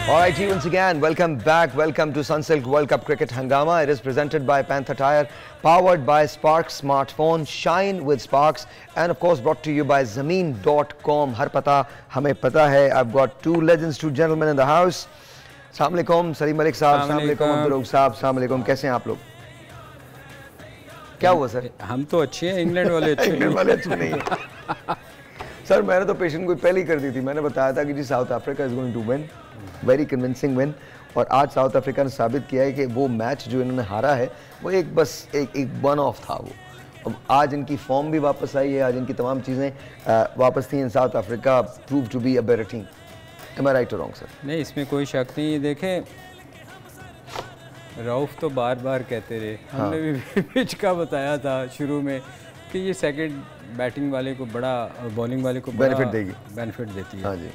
All right, once again, welcome back. Welcome to Sunsilk World Cup Cricket Hangama. It is presented by Panther Tire, powered by Sparks Smartphone, shine with Sparks, and of course brought to you by Zameen.com. Har pata, hame pata hai. I've got two legends, two gentlemen in the house. Assalamu alaikum, Salim Malik साहब. Assalamu alaikum, Abdul Rauf साहब. Assalamu alaikum. कैसे हैं आप लोग? क्या हुआ sir? हम तो अच्छे हैं, इंग्लैंड वाले अच्छे इंग्लैंड वाले अच्छे नहीं हैं. सर मैंने तो पेशेंट को पहले ही कर दी थी. मैंने बताया था कि जी South Africa is going to win, very convincing win. और आज साउथ अफ्रीका ने साबित किया है कि वो मैच जो इन्होंने हारा है वो एक वन ऑफ था. वो अब आज इनकी फॉर्म भी वापस आई है, आज इनकी तमाम चीज़ें वापस थी. In South Africa prove to be a better team. Am I right और रॉन्ग सर? नहीं, इसमें कोई शक नहीं. देखें, रऊफ तो बार बार कहते रहे, हमने भी पिच का बताया था शुरू में कि ये सेकंड बैटिंग वाले को बड़ा, बॉलिंग वाले को बेनिफिट देगी, बेनिफिट देती है. हाँ जी.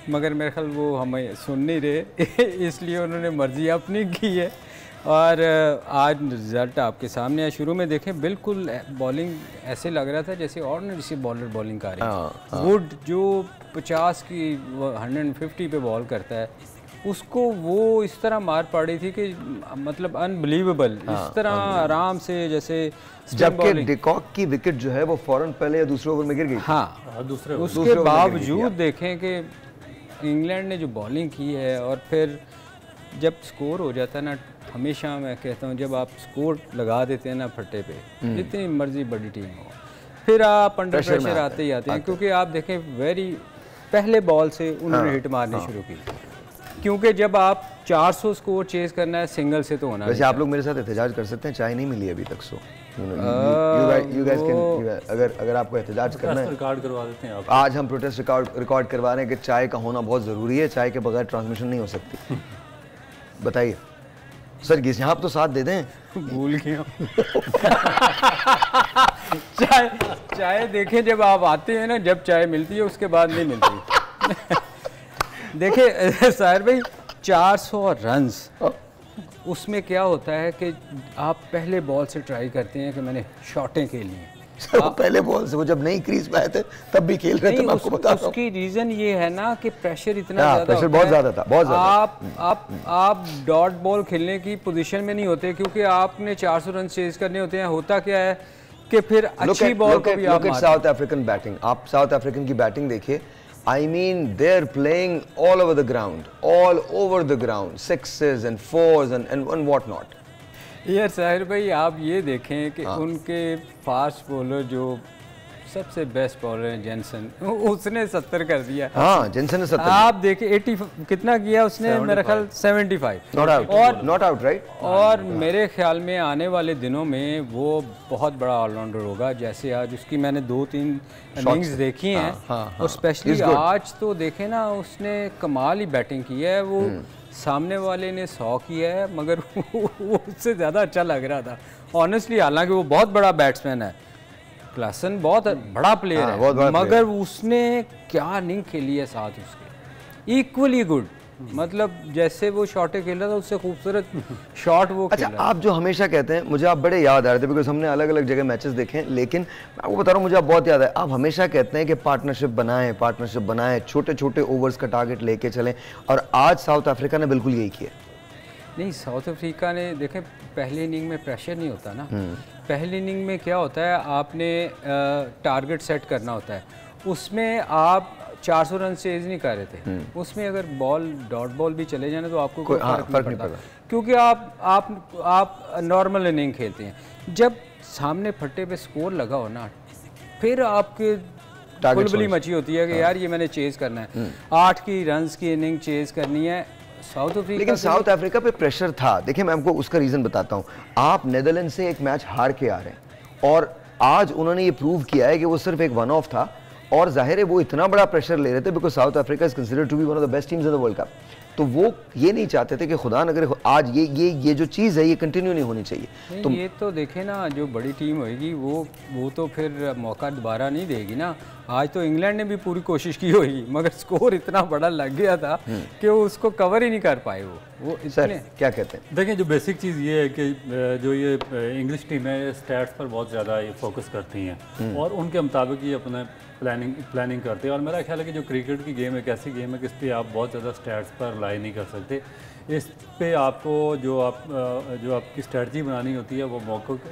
मगर मेरे ख्याल वो हमें सुन नहीं रहे इसलिए उन्होंने मर्जी अपनी की है. और आज रिज़ल्ट आपके सामने है. शुरू में देखें बिल्कुल बॉलिंग ऐसे लग रहा था जैसे ऑर्डिनरी सी बॉलर बॉलिंग कर रही है. वुड जो 50 की 150 पे बॉल करता है, उसको वो इस तरह मार पड़ रही थी कि मतलब अनबिलीवेबल. इस तरह आराम से जैसे जबकि डिकॉक की विकेट जो है वो फौरन पहले या दूसरे ओवर में गिर गई. हाँ, उसके बावजूद देखें कि इंग्लैंड ने जो बॉलिंग की है, और फिर जब स्कोर हो जाता है ना, हमेशा मैं कहता हूँ जब आप स्कोर लगा देते हैं ना फट्टे पे, जितनी मर्जी बड़ी टीम हो, फिर आप अंडर प्रेशर आते ही आते हैं. क्योंकि आप देखें वेरी पहले बॉल से उन्होंने हिट मारनी शुरू की. क्योंकि जब आप 400 स्कोर चेज करना है सिंगल से तो होना. वैसे आप लोग मेरे साथ एहतजाज कर सकते हैं, चाय नहीं मिली अभी तक. सो you guys can, अगर आपको एहतजाज करना है, रिकॉर्ड करवा देते हैं आप. आज हम प्रोटेस्ट रिकॉर्ड करवा रहे हैं कि चाय का होना बहुत ज़रूरी है. चाय के बगैर ट्रांसमिशन नहीं हो सकती. बताइए सर, यहाँ आप तो साथ दे दें. भूल गया चाय देखें, जब आप आते हैं ना, जब चाय मिलती है उसके बाद नहीं मिलती. देखिए साहिर भाई, 400 रन्स, उसमें क्या होता है कि आप पहले बॉल से ट्राई करते हैं कि मैंने शॉटें खेलनी है. सर पहले बॉल से, वो जब नहीं क्रीज पे आए थे तब भी खेल रहे थे. मैं आपको बता रहा हूं. उसकी रीज़न ये है ना कि प्रेशर इतना ज़्यादा, प्रेशर बहुत ज़्यादा था, बहुत ज़्यादा. आप डॉट बॉल खेलने की पोजीशन में नहीं होते, क्योंकि आपने 400 रन चेज करने होते हैं. होता क्या है कि फिर अच्छी बॉल को भी आप साउथ अफ्रीकन बैटिंग, आप साउथ अफ्रीकन की बैटिंग देखिए. I mean, they're playing all over the ground, sixes and fours and what not. यार साहिर भाई, आप ये देखें कि उनके फास्ट बॉलर जो सबसे बेस्ट बॉलर है जेनसन, उसने 70 कर दिया. हाँ, जेनसन ने 70. आप देखें 80 कितना किया उसने, मेरा ख्याल 75. Not out right. और मेरे ख्याल में आने वाले दिनों में वो बहुत बड़ा ऑलराउंडर होगा. जैसे आज उसकी मैंने 2-3 इनिंग्स देखी हैं, और स्पेशली आज तो देखें ना, उसने कमाल ही बैटिंग की है. वो सामने वाले ने 100 किया है, मगर वो उससे ज़्यादा अच्छा लग रहा था ऑनेस्टली. हालांकि वो बहुत बड़ा बैट्समैन है, क्लासन बहुत बड़ा प्लेयर है, मगर उसने क्या इनिंग खेली है साथ उसके, इक्वली गुड. मतलब जैसे वो शॉटें खेल रहा था, उससे खूबसूरत शॉट वो खेल रहा. आप जो हमेशा कहते हैं, मुझे आप बड़े याद आ रहे थे, बिकॉज हमने अलग अलग जगह मैचेस देखे हैं, लेकिन मैं आपको बता रहा हूँ, मुझे आप बहुत याद है. आप हमेशा कहते हैं कि पार्टनरशिप बनाएं, छोटे छोटे ओवर्स का टारगेट लेके चलें, और आज साउथ अफ्रीका ने बिल्कुल यही किया. नहीं, साउथ अफ्रीका ने देखें, पहले इनिंग में प्रेशर नहीं होता ना. पहली इनिंग में क्या होता है, आपने टारगेट सेट करना होता है. उसमें आप 400 रन चेज नहीं कर रहे थे. उसमें अगर बॉल डॉट बॉल भी चले जाए तो आपको कोई फर्क नहीं पड़ता, क्योंकि आप नॉर्मल इनिंग खेलते हैं. जब सामने फट्टे पे स्कोर लगा हो ना, फिर आपके बुलबुली मची होती है कि यार ये मैंने चेज करना है. 8 की रन्स की इनिंग चेज करनी है साउथ अफ्रीका. लेकिन साउथ अफ्रीका पे प्रेशर था. देखिए, मैं आपको उसका रीज़न बताता हूँ. आप नेदरलैंड से एक मैच हार के आ रहे हैं, और आज उन्होंने ये प्रूव किया है कि वो सिर्फ एक वन ऑफ था. और जाहिर है वो इतना बड़ा प्रेशर ले रहे थे, because South Africa is considered to be one of the best teams in the world cup. तो वो ये नहीं चाहते थे कि खुदा न करे आज ये जो चीज़ है ये कंटिन्यू नहीं होनी चाहिए. तो ये तो देखें ना, जो बड़ी टीम होगी वो तो फिर मौका दोबारा नहीं देगी ना. आज तो इंग्लैंड ने भी पूरी कोशिश की होगी, मगर स्कोर इतना बड़ा लग गया था कि वो उसको कवर ही नहीं कर पाए. वो वो सर क्या कहते हैं? देखिए, जो बेसिक चीज़ ये है कि जो ये इंग्लिश टीम है स्टैट्स पर बहुत ज़्यादा ये फोकस करती हैं और उनके मुताबिक ये अपना प्लानिंग करते हैं। और मेरा ख्याल है कि जो क्रिकेट की गेम एक ऐसी गेम है कि इस पर आप बहुत ज़्यादा स्टैट्स पर रिलाई नहीं कर सकते। इस पे आपको जो आपकी स्ट्रेटजी बनानी होती है वो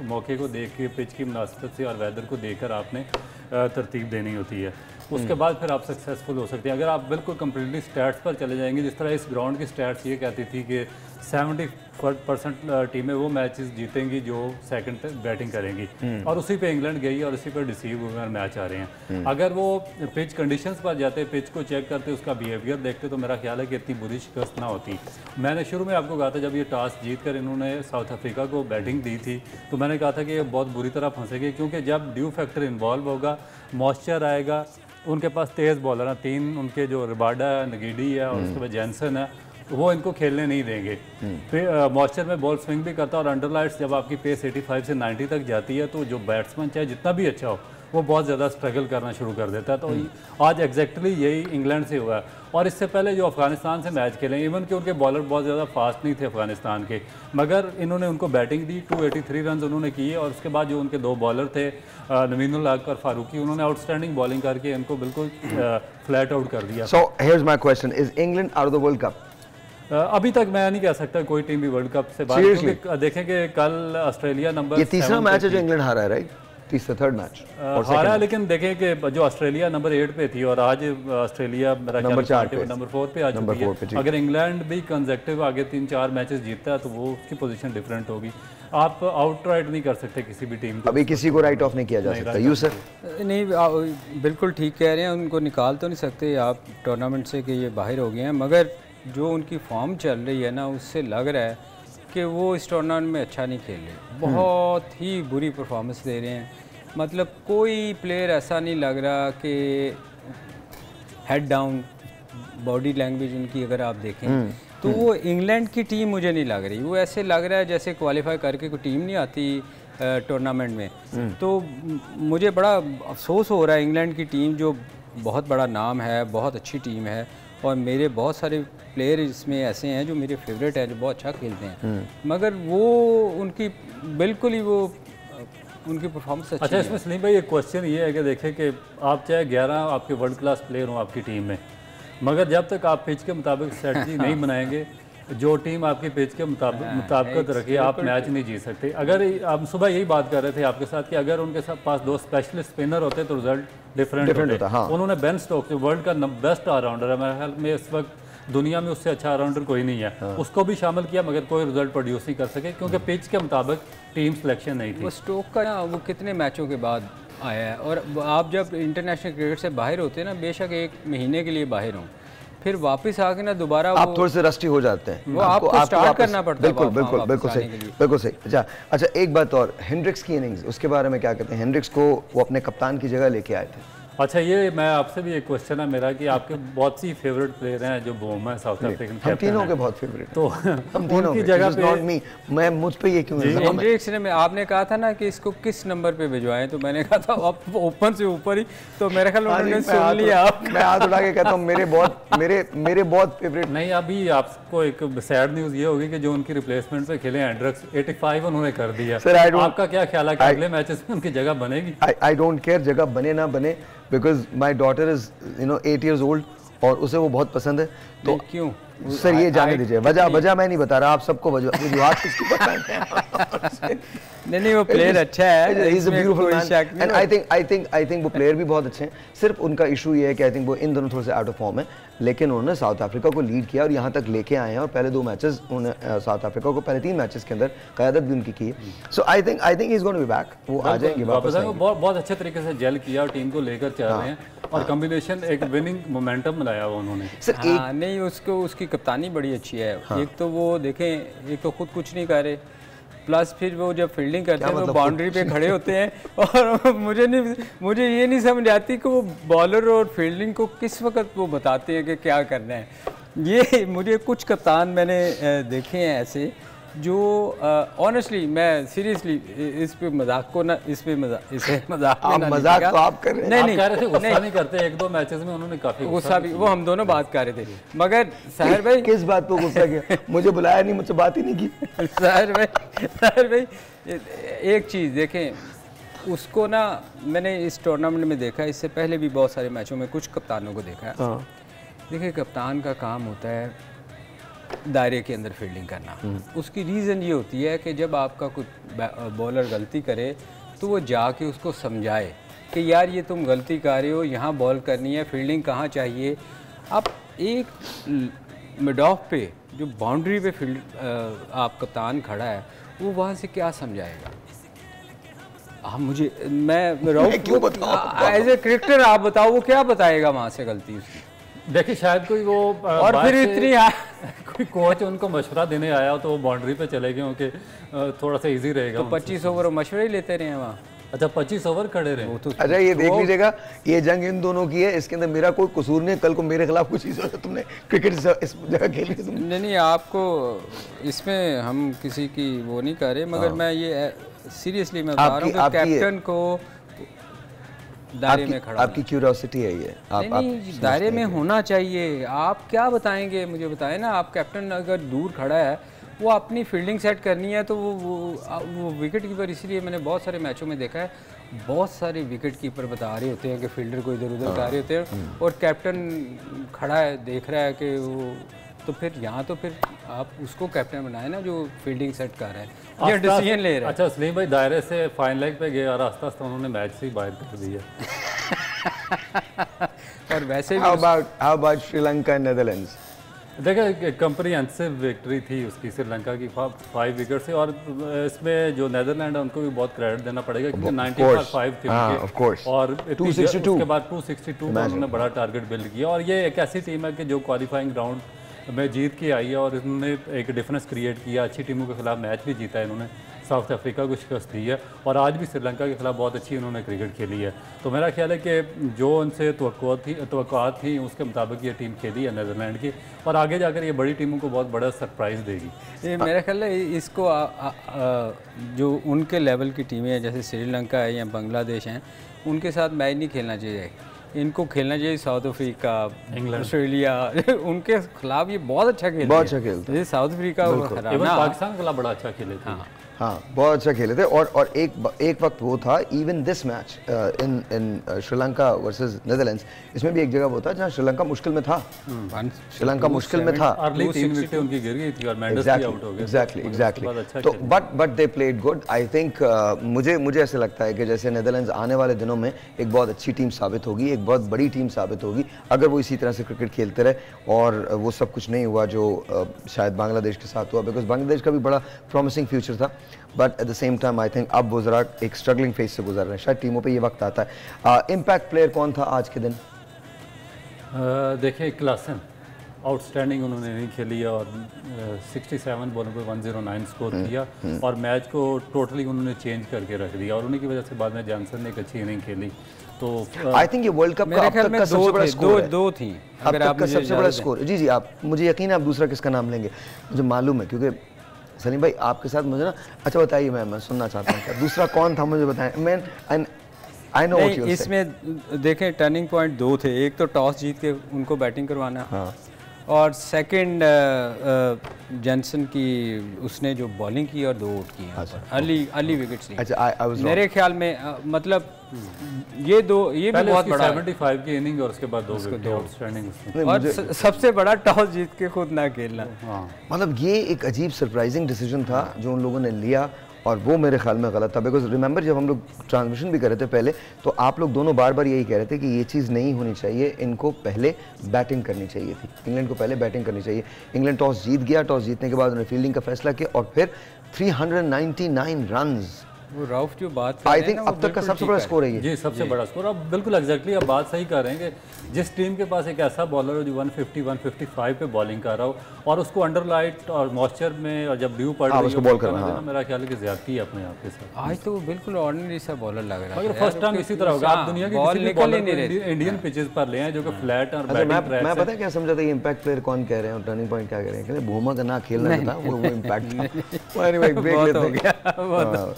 मौके को देख के, पिच की मुनासिबत से और वेदर को देखकर आपने तरतीब देनी होती है। उसके बाद फिर आप सक्सेसफुल हो सकते हैं। अगर आप बिल्कुल कम्प्लीटली स्टैट्स पर चले जाएंगे, जिस तरह इस ग्राउंड की स्टैट्स ये कहती थी कि 70% टीमें वो मैचेस जीतेंगी जो सेकंड बैटिंग करेंगी, और उसी पे इंग्लैंड गई और उसी पर डिसीव हुए और मैच आ रहे हैं। अगर वो पिच कंडीशंस पर जाते, पिच को चेक करते, उसका बिहेवियर देखते, तो मेरा ख्याल है कि इतनी बुरी शिकस्त ना होती। मैंने शुरू में आपको कहा था, जब ये टॉस जीत कर इन्होंने साउथ अफ्रीका को बैटिंग दी थी, तो मैंने कहा था कि ये बहुत बुरी तरह फंसेगी, क्योंकि जब ड्यू फैक्टर इन्वॉल्व होगा, मॉइस्चर आएगा, उनके पास तेज़ बॉलर हैं, 3 उनके जो रिबाडा है, नगीडी है और उसके बाद जैनसन है, वो इनको खेलने नहीं देंगे। फिर मॉइस्चर में बॉल स्विंग भी करता है, और अंडरलाइट्स जब आपकी पेस 85 से 90 तक जाती है, तो जो बैट्समैन चाहे जितना भी अच्छा हो, वो बहुत ज़्यादा स्ट्रगल करना शुरू कर देता है। तो आज एग्जैक्टली यही इंग्लैंड से हुआ है। और इससे पहले जो अफगानिस्तान से मैच खेले, इवन कि उनके बॉलर बहुत ज़्यादा फास्ट नहीं थे अफगानिस्तान के, मगर इन्होंने उनको बैटिंग दी, 283 रन उन्होंने किए। और उसके बाद जो उनके 2 बॉलर थे, नवीनुल हक और फारूकी, उन्होंने आउटस्टैंडिंग बॉलिंग करके इनको बिल्कुल फ्लैट आउट कर दिया। So here's my question, is England out of the world cup? अभी तक मैं नहीं कह सकता कोई टीम भी वर्ल्ड कप से बाहर, क्योंकि देखें कि कल ऑस्ट्रेलिया नंबर, ये तीसरा मैच है जो इंग्लैंड हारा है, राइट? थर्ड मैच हारा, लेकिन देखें कि जो ऑस्ट्रेलिया नंबर 8 पे थी और आज ऑस्ट्रेलिया मेरा नंबर 4 पे, नंबर 4 पे आ चुकी है। अगर इंग्लैंड भी कंसेक्टिव आगे 3-4 मैचेस जीतता है, तो वो उसकी पोजीशन डिफरेंट होगी। आप आउटराइट नहीं कर सकते किसी भी टीम को, अभी किसी को राइट ऑफ नहीं किया जा सकता। यूसुफ? नहीं, बिल्कुल ठीक कह रहे हैं, उनको निकाल तो नहीं सकते आप टूर्नामेंट से कि ये बाहर हो गए हैं, मगर जो उनकी फॉर्म चल रही है ना, उससे लग रहा है कि वो इस टूर्नामेंट में अच्छा नहीं खेल रहे, बहुत ही बुरी परफॉर्मेंस दे रहे हैं। मतलब कोई प्लेयर ऐसा नहीं लग रहा कि हेड डाउन, बॉडी लैंग्वेज उनकी अगर आप देखें तो वो इंग्लैंड की टीम मुझे नहीं लग रही। वो ऐसे लग रहा है जैसे क्वालिफाई करके कोई टीम नहीं आती टूर्नामेंट में। तो मुझे बड़ा अफसोस हो रहा है, इंग्लैंड की टीम जो बहुत बड़ा नाम है, बहुत अच्छी टीम है, और मेरे बहुत सारे प्लेयर इसमें ऐसे हैं जो मेरे फेवरेट हैं, जो बहुत अच्छा खेलते हैं, मगर वो उनकी बिल्कुल ही वो उनकी परफॉर्मेंस अच्छी। अच्छा, इसमें सलीम भाई एक क्वेश्चन ये है कि देखें कि आप चाहे 11 आपके वर्ल्ड क्लास प्लेयर हों आपकी टीम में, मगर जब तक आप पिच के मुताबिक स्ट्रेटजी नहीं बनाएंगे, जो टीम आपकी पिच के मुताबिक रखी, आप मैच नहीं जीत सकते। अगर हम सुबह यही बात कर रहे थे आपके साथ कि अगर उनके साथ पास 2 स्पेशलिस्ट स्पिनर होते तो रिजल्ट डिफरेंट होता। हाँ। उन्होंने बेन स्टोक्स जो वर्ल्ड का बेस्ट ऑलराउंडर है, मेरे ख्याल में इस वक्त दुनिया में उससे अच्छा ऑलराउंडर कोई नहीं है। हाँ। उसको भी शामिल किया, मगर कोई रिजल्ट प्रोड्यूस नहीं कर सके, क्योंकि पिच के मुताबिक टीम सिलेक्शन नहीं थी। वो स्टोक का ना, वो कितने मैचों के बाद आया है, और आप जब इंटरनेशनल क्रिकेट से बाहर होते हैं ना, बेशक 1 महीने के लिए बाहर हों, फिर वापस आके ना दोबारा आप थोड़े से रस्टी हो जाते हैं, वो आपको स्टार्ट करना पड़ता है। बिल्कुल सही, बिल्कुल सही। अच्छा एक बात और, हेंड्रिक्स की इनिंग्स, उसके बारे में क्या कहते हैं? हेंड्रिक्स को वो अपने कप्तान की जगह लेके आए थे। अच्छा, ये मैं आपसे भी एक क्वेश्चन है मेरा कि आपके बहुत सी फेवरेट प्लेयर हैं जो बोम है, साउथ अफ्रीकन, हम तीनों के बहुत फेवरेट, तो हम तीनों की जगह पे नॉट मी, मैं मुझ पे ये क्यों है? हेंड्रिक्स ने, आपने कहा था ना कि इसको किस नंबर पे भिजवाएं, तो मैंने कहा था आप ओपन से ऊपर ही, तो मेरे ख्याल उन्होंने सुन लिया। मैं हाथ उठा के कहता हूं मेरे बहुत फेवरेट। नहीं, अभी आपको एक सैड न्यूज़ ये होगी कि जो उनकी रिप्लेसमेंट पे खेले हेंड्रिक्स 85 उन्होंने कर दिया। आपका क्या ख्याल है कि अगले मैचेस में उनकी जगह बनेगी? आई डोंट केयर जगह बने ना बने, because my daughter is 8 years old और उसे वो बहुत पसंद है। तो क्यों सर ये जाने दीजिए, वजह मैं नहीं बता रहा, आप सबको वजूहात किसकी बताएं? नहीं, वो प्लेयर अच्छा है, he's a beautiful man and I think वो प्लेयर भी बहुत अच्छे हैं। सिर्फ उनका इशू ये है कि आई थिंक वो इन दोनों थोड़े से आउट ऑफ फॉर्म है, लेकिन उन्होंने साउथ अफ्रीका को लीड किया और यहाँ तक लेके आए हैं, और पहले 2 मैचेस उन्होंने साउथ अफ्रीका को पहले 3 मैचेस के अंदर क़यादत भी उनकी की है। So I think he is going to be back, वो आ जाएंगे वापस। बहुत अच्छे तरीके से जेल किया और टीम को लेकर चल रहे हैं, और कॉम्बिनेशन एक विनिंग मोमेंटम लाया हुआ उन्होंने। सर नहीं, उसकी कप्तानी बड़ी अच्छी है। एक तो वो देखें, एक तो खुद कुछ नहीं कर रहे, प्लस फिर वो जब फील्डिंग करते हैं वो बाउंड्री पे खड़े होते हैं, और मुझे ये नहीं समझ आती कि वो बॉलर और फील्डिंग को किस वक्त वो बताते हैं कि क्या करना है। ये मुझे कुछ कप्तान मैंने देखे हैं ऐसे जो ऑनेस्टली मैं सीरियसली इस पे मजाक को ना इसे मजाक में ना मजाक तो आप कर रहे हैं। नहीं कह रहे थे गुस्सा नहीं करते, एक दो मैचेस में उन्होंने काफी गुस्सा भी, वो हम दोनों बात कर रहे थे, मगर साहिर भाई किस बात पे गुस्सा किया? मुझे बुलाया नहीं, मुझसे बात ही नहीं की। साहिर भाई एक चीज़ देखें, उसको ना मैंने इस टूर्नामेंट में देखा, इससे पहले भी बहुत सारे मैचों में कुछ कप्तानों को देखा है। देखिए कप्तान का काम होता है दायरे के अंदर फील्डिंग करना। उसकी रीज़न ये होती है कि जब आपका कुछ बॉलर गलती करे तो वो जाके उसको समझाए कि यार ये तुम गलती कर रहे हो, यहाँ बॉल करनी है, फील्डिंग कहाँ चाहिए। अब एक मिड ऑफ पे जो बाउंड्री पे फील्ड आप कप्तान खड़ा है, वो वहाँ से क्या समझाएगा? आप मुझे मैं एज ए क्रिकेटर आप बताओ वो क्या बताएगा वहाँ से गलती उसकी? देखिए शायद कोई वो और फिर इतनी कोई कोच उनको मशवरा देने आया हो तो वो बाउंड्री पे चले गए क्योंकि थोड़ा सा इजी रहेगा। तो 25 ओवर मशवरे ही लेते रहे वहाँ। अच्छा 25 ओवर खड़े रहे। तो अच्छा ये देख लीजिएगा, ये जंग इन दोनों की है, इसके अंदर मेरा कोई कसूर नहीं। कल को मेरे खिलाफ कुछ चीज़ हो तो तुमने क्रिकेट इस जगह खेली तुमने। नहीं आपको इसमें हम किसी की वो नहीं कर रहे, मगर मैं ये सीरियसली मैं बता रहा हूँ कि कैप्टन को दायरे में खड़ा, आपकी क्यूरियोसिटी है ये, नहीं दायरे में होना चाहिए। आप क्या बताएंगे मुझे बताएं ना, आप कैप्टन अगर दूर खड़ा है, वो अपनी फील्डिंग सेट करनी है तो वो विकेट कीपर, इसीलिए मैंने बहुत सारे मैचों में देखा है, बहुत सारे विकेट कीपर बता रहे होते हैं कि फील्डर को इधर उधर कर रहे होते हैं और कैप्टन खड़ा है देख रहा है कि वो, तो फिर यहाँ तो फिर आप उसको कैप्टन बनाए ना जो फील्डिंग सेट कर रहा है, ये डिसीजन ले रहा है। अच्छा सलीम भाई दायरे से फाइन लेग पे गए और आस्ता आस्ता उन्होंने मैच से ही बाहर कर दिया। और वैसे भी how about Sri Lanka and Netherlands? देखिए कंप्रीहेंसिव विक्ट्री थी उसकी श्रीलंका की 5 विकेट से, और इसमें जो नेदरलैंड है उनको भी बहुत क्रेडिट देना पड़ेगा क्योंकि 95 थे उनके और 262 उसके बाद 262 में उन्होंने बड़ा टारगेट बिल्ड किया। और ये एक ऐसी टीम है कि जो क्वालिफाइंग राउंड में जीत के आई है और इन्होंने एक डिफरेंस क्रिएट किया, अच्छी टीमों के खिलाफ मैच भी जीता है इन्होंने, साउथ अफ्रीका को शिकस्त दी है और आज भी श्रीलंका के खिलाफ बहुत अच्छी इन्होंने क्रिकेट खेली है। तो मेरा ख्याल है कि जो उनसे तवक्कुआत थी उसके मुताबिक ये टीम खेली है नेदरलैंड की, और आगे जाकर ये बड़ी टीमों को बहुत बड़ा सरप्राइज़ देगी। ये मेरा ख्याल है इसको जो उनके लेवल की टीमें हैं जैसे श्रीलंका है या बांग्लादेश हैं, उनके साथ मैच नहीं खेलना चाहिए, इनको खेलना चाहिए साउथ अफ्रीका, इंग्लैंड, ऑस्ट्रेलिया उनके खिलाफ ये बहुत अच्छा खेलते हैं। साउथ अफ्रीका पाकिस्तान के खिलाफ बड़ा अच्छा खेले थे। हाँ बहुत अच्छा खेले थे। और एक वक्त वो था even this match in Sri Lanka versus Netherlands, इसमें भी एक जगह वो था जहाँ श्रीलंका मुश्किल में था, श्रीलंका मुश्किल में था, उनकी गिर गई थी और मेंडिस भी आउट हो गए। एग्जैक्टली। तो but they played good. I think मुझे ऐसे लगता है कि जैसे नेदरलैंड्स आने वाले दिनों में एक बहुत अच्छी टीम साबित होगी, एक बहुत बड़ी टीम साबित होगी अगर वो इसी तरह से क्रिकेट खेलते रहे और वो सब कुछ नहीं हुआ जो शायद बांग्लादेश के साथ हुआ, बिकॉज बांग्लादेश का भी बड़ा प्रॉमिसिंग फ्यूचर था, but at the same time I think अब वो जरा एक स्ट्रगलिंग फेज से गुजर रहे हैं। शायद टीमों पे ये वक्त आता है। इम्पैक्ट प्लेयर कौन था आज के दिन? देखिए क्लासन आउटस्टैंडिंग उन्होंने नहीं खेली और 67 बॉलों पे 109 स्कोर किया और मैच को टोटली उन्होंने चेंज करके रख दिया और उन्हीं की वजह से बाद में जॉनसन ने एक अच्छी इनिंग खेली। तो आई थिंक ये वर्ल्ड कप का अब तक का सबसे बड़ा स्कोर है। दो थी अब तक का सबसे बड़ा स्कोर। जी आप मुझे यकीन है आप दूसरा किसका नाम लेंगे, मुझे मालूम है क्योंकि सलीम भाई आपके साथ मुझे ना, अच्छा बताइए, मैं सुनना चाहता हूँ दूसरा कौन था मुझे बताएं। मैं I know what you are saying. इसमें देखें टर्निंग पॉइंट 2 थे, एक तो टॉस जीत के उनको बैटिंग करवाना, हाँ, और सेकंड जॉनसन की उसने जो बॉलिंग की और 2 आउट किए, अर्ली विकेट्स ली। अच्छा मेरे ख्याल में मतलब ये भी बहुत बड़ा 75 की इनिंग और उसके बाद 2 विकेट आउटस्टैंडिंग और सबसे बड़ा टॉस जीत के खुद ना खेलना। मतलब ये एक अजीब सरप्राइजिंग डिसीजन था जो उन लोगों ने लिया और वो मेरे ख्याल में गलत था। बिकॉज रिमेंबर जब हम लोग ट्रांसमिशन भी कर रहे थे पहले तो आप लोग दोनों बार बार यही कह रहे थे कि ये चीज़ नहीं होनी चाहिए, इनको पहले बैटिंग करनी चाहिए थी, इंग्लैंड को पहले बैटिंग करनी चाहिए। इंग्लैंड टॉस जीत गया, टॉस जीतने के बाद उन्होंने फील्डिंग का फैसला किया और फिर 399 रन्स, वो राउफ जो बात आई थिंक अब तक का सबसे बड़ा स्कोर है ये। जी सबसे बड़ा स्कोर। अब बिल्कुल एग्जैक्टली आप बात सही कर रहे हैं कि जिस टीम के पास एक ऐसा बॉलर हो जो 150 155 पे बॉलिंग कर रहा हो और उसको अंडर लाइट और मॉइस्चर में और जब ड्यू पड़ रही है, मेरा ख्याल है कि ज्यादती है अपने आप के साथ। आज तो बिल्कुल ऑर्डिनरी सा बॉलर लग रहा है, अगर फर्स्ट टाइम इसी तरह होगा। आप दुनिया के किसी भी बॉलर इंडियन पिचेस पर ले आए जो कि फ्लैट और बैटिंग ट्रैक। मैं पता है क्या समझा था, ये इंपैक्ट प्लेयर कौन कह रहे हैं और टर्निंग पॉइंट क्या कह रहे हैं, कहते भूमा का ना खेलना था वो इंपैक्ट था। anyway, break लेते हैं.